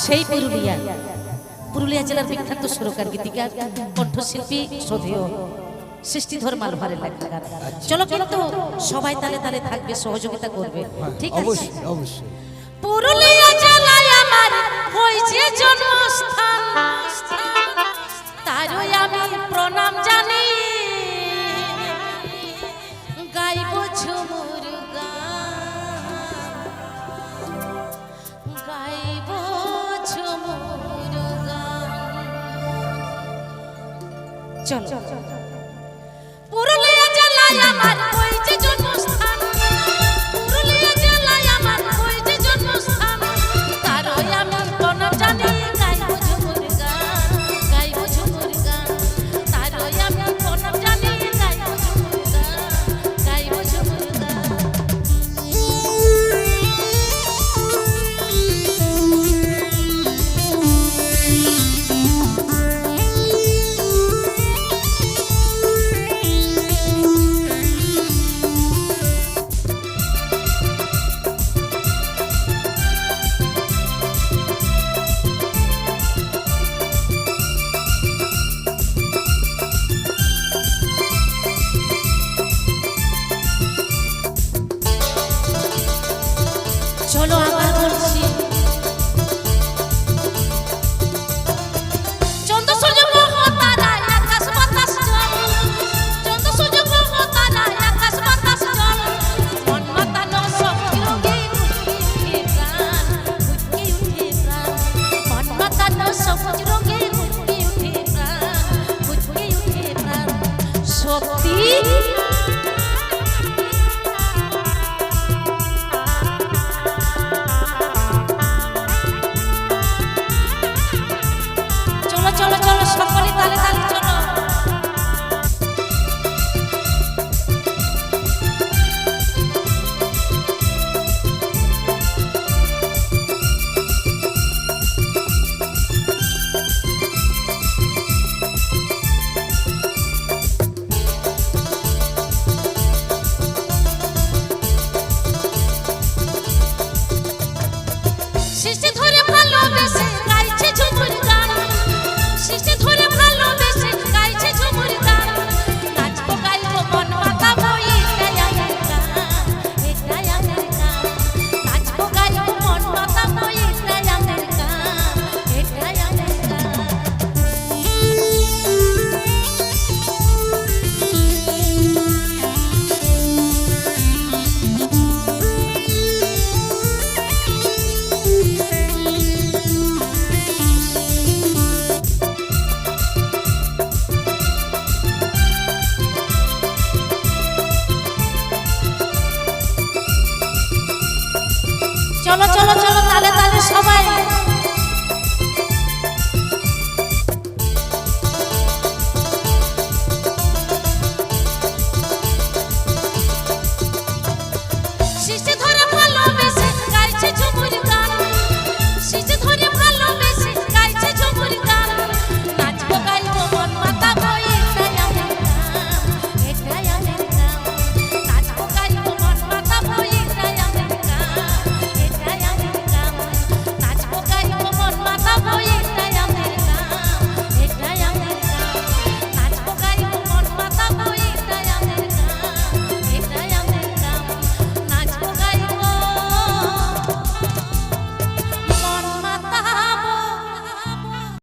সেই পুরুলিয়া জেলার বিখ্যাত সুরকার গীতিকার কণ্ঠশিল্পী শ্রদ্ধেয় সৃষ্টিধর মালভারের লেখা গান। চলো কিন্তু সবাই তালে তালে থাকবে, সহযোগিতা করবে, ঠিক আছে? অবশ্যই অবশ্যই। পুরুলিয়া জেলায় আমার হয়েছে জন্মস্থান, তারই আমি প্রণাম জানি। গাইব ঝুমুর গান, গাইব ঝুমুর গান। চলো। পুরুলিয়া জেলায় আমার হয়েছে জন্মস্থান, পুরুলিয়া জেলায় আমার হয়েছে জন্মস্থান, তারই আমি প্রণাম জানি। গাইব ঝুমুর গান, গাইব ঝুমুর গান, তারই আমি প্রণাম জানি। গাইব ঝুমুর গান, গাইব ঝুমুর গান। চলো আবার বলছি, চন্দ্র সূর্য গ্রহ তারা আকাশ বাতাস জল, চন্দ্র সূর্য গ্রহ তারা আকাশ বাতাস জল, মন মাতানো সব রঙে উঠে প্রাণ, উঠে উঠে প্রাণ, মন মাতানো সব রঙে উঠে উঠে প্রাণ, উঠে উঠে প্রাণ। সত্যি চলো চলো সকলে তালে তালে চলো। সৃষ্টি ধরে